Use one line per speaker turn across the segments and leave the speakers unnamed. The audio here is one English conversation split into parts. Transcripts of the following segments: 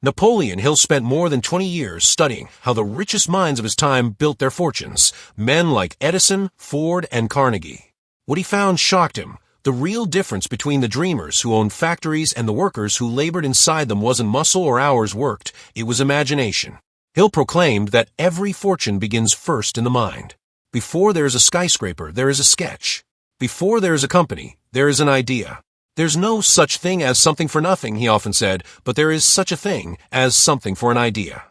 Napoleon Hill spent more than 20 years studying how the richest minds of his time built their fortunes, men like Edison, Ford, and Carnegie. What he found shocked him. The real difference between the dreamers who owned factories and the workers who labored inside them wasn't muscle or hours worked, it was imagination. Hill proclaimed that every fortune begins first in the mind. Before there is a skyscraper, there is a sketch. Before there is a company, there is an idea. There's no such thing as something for nothing, he often said, but there is such a thing as something for an idea.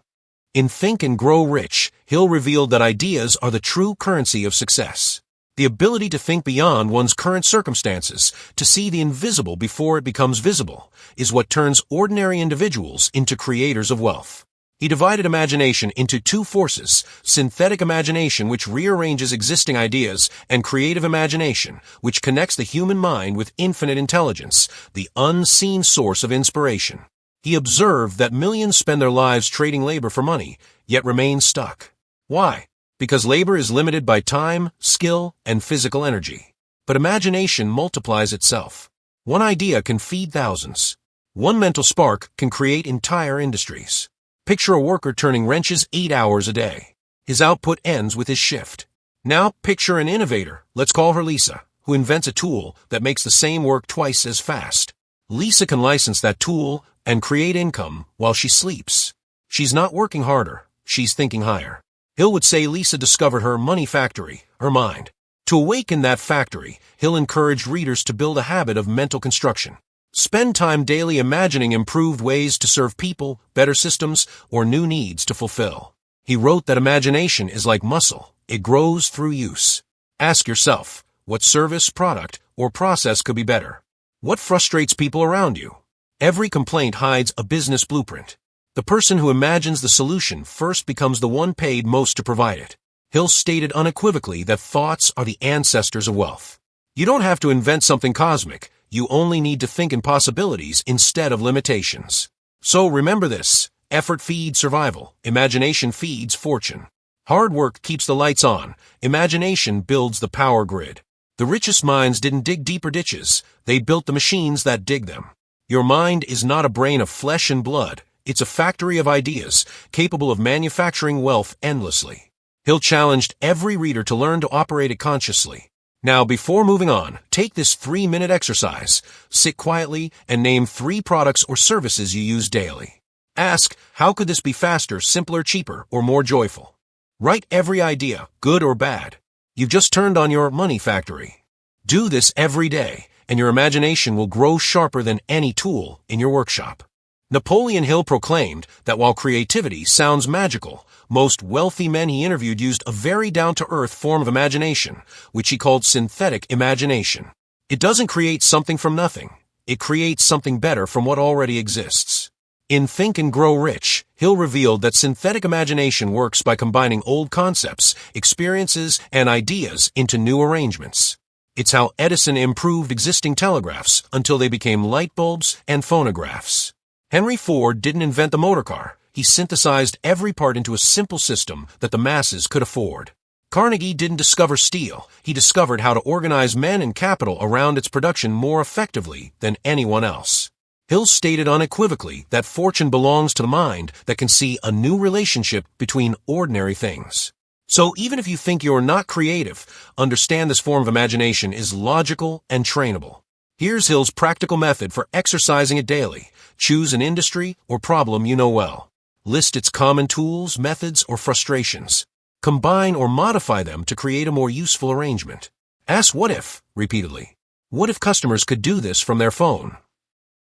In Think and Grow Rich, Hill revealed that ideas are the true currency of success. The ability to think beyond one's current circumstances, to see the invisible before it becomes visible, is what turns ordinary individuals into creators of wealth. He divided imagination into two forces: synthetic imagination, which rearranges existing ideas, and creative imagination, which connects the human mind with infinite intelligence, the unseen source of inspiration. He observed that millions spend their lives trading labor for money, yet remain stuck. Why? Because labor is limited by time, skill, and physical energy. But imagination multiplies itself. One idea can feed thousands. One mental spark can create entire industries. Picture a worker turning wrenches 8 hours a day. His output ends with his shift. Now picture an innovator, let's call her Lisa, who invents a tool that makes the same work twice as fast. Lisa can license that tool and create income while she sleeps. She's not working harder, she's thinking higher. Hill would say Lisa discovered her money factory, her mind. To awaken that factory, Hill encouraged readers to build a habit of mental construction. Spend time daily imagining improved ways to serve people, better systems, or new needs to fulfill. He wrote that imagination is like muscle. It grows through use. Ask yourself, what service, product, or process could be better? What frustrates people around you? Every complaint hides a business blueprint. The person who imagines the solution first becomes the one paid most to provide it. Hill stated unequivocally that thoughts are the ancestors of wealth. You don't have to invent something cosmic. You only need to think in possibilities instead of limitations. So remember this: effort feeds survival, imagination feeds fortune. Hard work keeps the lights on, imagination builds the power grid. The richest minds didn't dig deeper ditches, they built the machines that dig them. Your mind is not a brain of flesh and blood, it's a factory of ideas, capable of manufacturing wealth endlessly. Hill challenged every reader to learn to operate it consciously. Now, before moving on, take this 3-minute exercise. Sit quietly and name 3 products or services you use daily. Ask, how could this be faster, simpler, cheaper, or more joyful? Write every idea, good or bad. You've just turned on your money factory. Do this every day, and your imagination will grow sharper than any tool in your workshop. Napoleon Hill proclaimed that while creativity sounds magical, most wealthy men he interviewed used a very down-to-earth form of imagination, which he called synthetic imagination. It doesn't create something from nothing. It creates something better from what already exists. In Think and Grow Rich, Hill revealed that synthetic imagination works by combining old concepts, experiences, and ideas into new arrangements. It's how Edison improved existing telegraphs until they became light bulbs and phonographs. Henry Ford didn't invent the motor car. He synthesized every part into a simple system that the masses could afford. Carnegie didn't discover steel. He discovered how to organize men and capital around its production more effectively than anyone else. Hill stated unequivocally that fortune belongs to the mind that can see a new relationship between ordinary things. So even if you think you're not creative, understand this form of imagination is logical and trainable. Here's Hill's practical method for exercising it daily. Choose an industry or problem you know well. List its common tools, methods, or frustrations. Combine or modify them to create a more useful arrangement. Ask what if, repeatedly. What if customers could do this from their phone?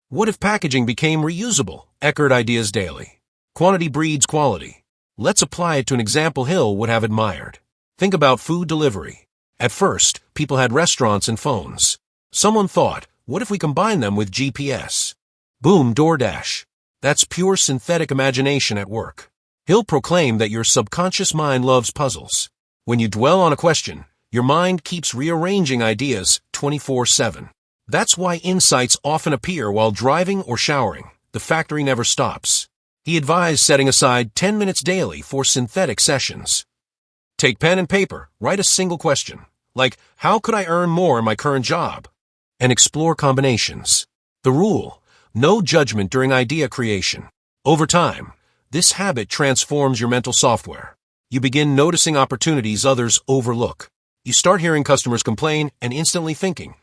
What if packaging became reusable? Eckert ideas daily. Quantity breeds quality. Let's apply it to an example Hill would have admired. Think about food delivery. At first, people had restaurants and phones. Someone thought, what if we combine them with GPS? Boom, DoorDash. That's pure synthetic imagination at work. Hill proclaimed that your subconscious mind loves puzzles. When you dwell on a question, your mind keeps rearranging ideas 24/7. That's why insights often appear while driving or showering. The factory never stops. He advised setting aside 10 minutes daily for synthetic sessions. Take pen and paper, write a single question, like, how could I earn more in my current job? And explore combinations. The rule: no judgment during idea creation. Over time, this habit transforms your mental software. You begin noticing opportunities others overlook. You start hearing customers complain and instantly thinking,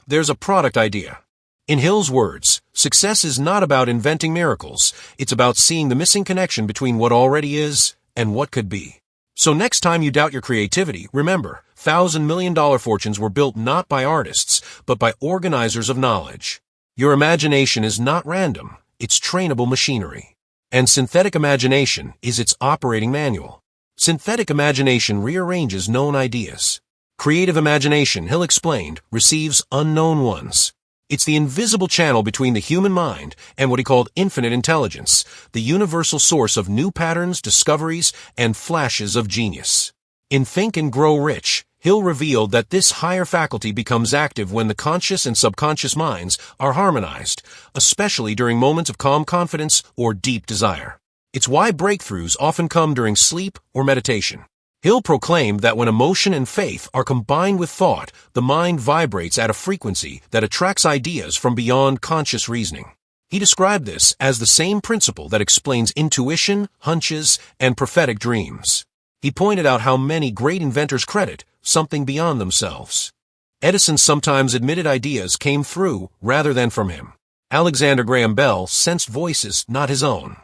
there's a product idea. In Hill's words, success is not about inventing miracles. It's about seeing the missing connection between what already is and what could be. So next time you doubt your creativity, remember, $1,000 million fortunes were built not by artists, but by organizers of knowledge. Your imagination is not random. It's trainable machinery. And synthetic imagination is its operating manual. Synthetic imagination rearranges known ideas. Creative imagination, Hill explained, receives unknown ones. It's the invisible channel between the human mind and what he called infinite intelligence, the universal source of new patterns, discoveries, and flashes of genius. In Think and Grow Rich, Hill revealed that this higher faculty becomes active when the conscious and subconscious minds are harmonized, especially during moments of calm confidence or deep desire. It's why breakthroughs often come during sleep or meditation. Hill proclaimed that when emotion and faith are combined with thought, the mind vibrates at a frequency that attracts ideas from beyond conscious reasoning. He described this as the same principle that explains intuition, hunches, and prophetic dreams. He pointed out how many great inventors credit something beyond themselves. Edison sometimes admitted ideas came through rather than from him. Alexander Graham Bell sensed voices not his own.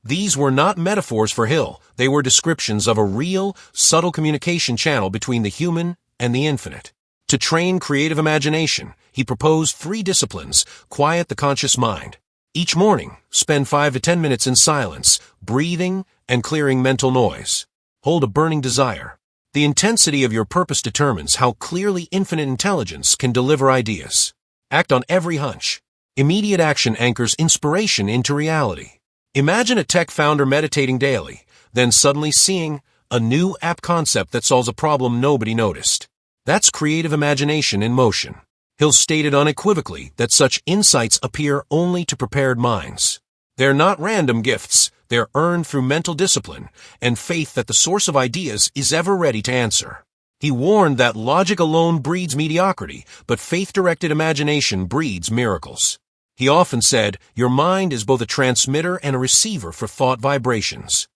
These were not metaphors for Hill. They were descriptions of a real, subtle communication channel between the human and the infinite. To train creative imagination, he proposed 3 disciplines: quiet the conscious mind. Each morning, spend 5 to 10 minutes in silence, breathing and clearing mental noise. Hold a burning desire. The intensity of your purpose determines how clearly infinite intelligence can deliver ideas. Act on every hunch. Immediate action anchors inspiration into reality. Imagine a tech founder meditating daily, then suddenly seeing a new app concept that solves a problem nobody noticed. That's creative imagination in motion. Hill stated unequivocally that such insights appear only to prepared minds. They're not random gifts. They're earned through mental discipline and faith that the source of ideas is ever ready to answer. He warned that logic alone breeds mediocrity, but faith-directed imagination breeds miracles. He often said, your mind is both a transmitter and a receiver for thought vibrations.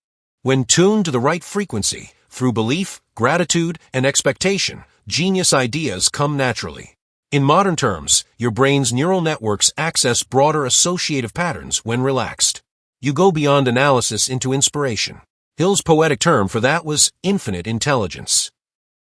When tuned to the right frequency, through belief, gratitude, and expectation, genius ideas come naturally. In modern terms, your brain's neural networks access broader associative patterns when relaxed. You go beyond analysis into inspiration. Hill's poetic term for that was infinite intelligence.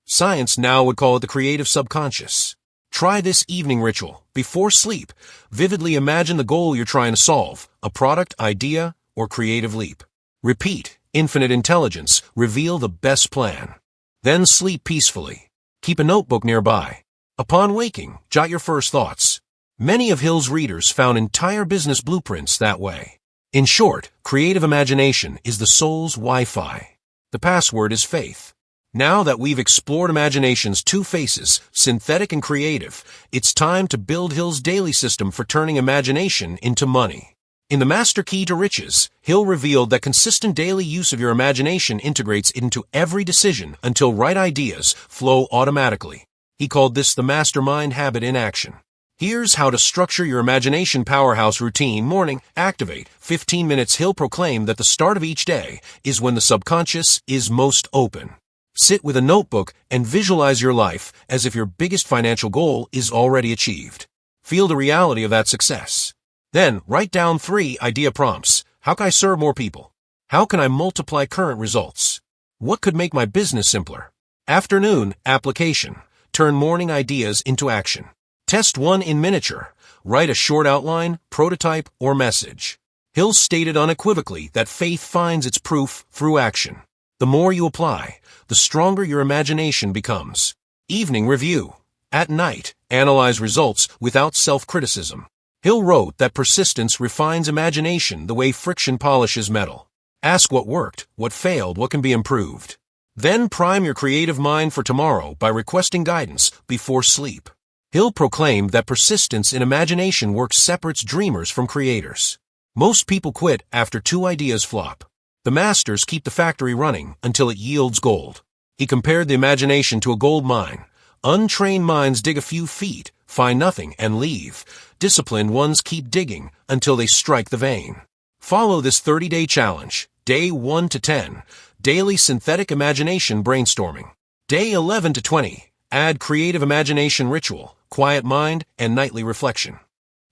Science now would call it the creative subconscious. Try this evening ritual. Before sleep, vividly imagine the goal you're trying to solve, a product, idea, or creative leap. Repeat, infinite intelligence, reveal the best plan. Then sleep peacefully. Keep a notebook nearby. Upon waking, jot your first thoughts. Many of Hill's readers found entire business blueprints that way. In short, creative imagination is the soul's Wi-Fi. The password is faith. Now that we've explored imagination's 2 faces, synthetic and creative, it's time to build Hill's daily system for turning imagination into money. In The Master Key to Riches, Hill revealed that consistent daily use of your imagination integrates into every decision until right ideas flow automatically. He called this the mastermind habit in action. Here's how to structure your imagination powerhouse routine. Morning, activate. 15 minutes. Hill proclaimed that the start of each day is when the subconscious is most open. Sit with a notebook and visualize your life as if your biggest financial goal is already achieved. Feel the reality of that success. Then, write down 3 idea prompts. How can I serve more people? How can I multiply current results? What could make my business simpler? Afternoon, application. Turn morning ideas into action. Test 1 in miniature. Write a short outline, prototype, or message. Hill stated unequivocally that faith finds its proof through action. The more you apply, the stronger your imagination becomes. Evening review. At night, analyze results without self-criticism. Hill wrote that persistence refines imagination the way friction polishes metal. Ask what worked, what failed, what can be improved. Then prime your creative mind for tomorrow by requesting guidance before sleep. Hill proclaimed that persistence in imagination work separates dreamers from creators. Most people quit after 2 ideas flop. The masters keep the factory running until it yields gold. He compared the imagination to a gold mine. Untrained minds dig a few feet, find nothing, and leave. Disciplined ones keep digging until they strike the vein. Follow this 30-day challenge. Day 1 to 10, daily synthetic imagination brainstorming. Day 11 to 20, add creative imagination ritual, quiet mind, and nightly reflection.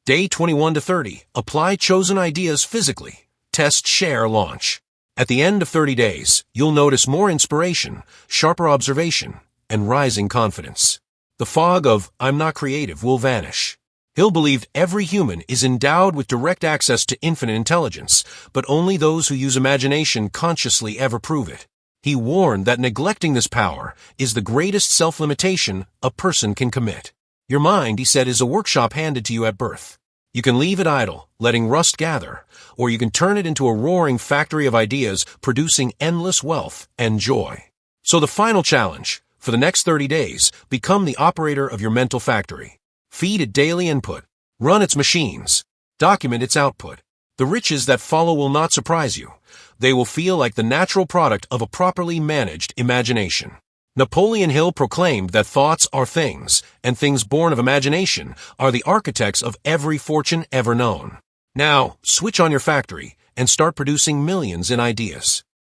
Day 21 to 30, apply chosen ideas physically. Test, share, launch. At the end of 30 days, you'll notice more inspiration, sharper observation, and rising confidence. The fog of "I'm not creative" will vanish. Hill believed every human is endowed with direct access to infinite intelligence, but only those who use imagination consciously ever prove it. He warned that neglecting this power is the greatest self-limitation a person can commit. Your mind, he said, is a workshop handed to you at birth. You can leave it idle, letting rust gather, or you can turn it into a roaring factory of ideas, producing endless wealth and joy. So the final challenge, for the next 30 days, become the operator of your mental factory. Feed it daily input. Run its machines. Document its output. The riches that follow will not surprise you. They will feel like the natural product of a properly managed imagination. Napoleon Hill proclaimed that thoughts are things, and things born of imagination are the architects of every fortune ever known. Now, switch on your factory and start producing millions in ideas.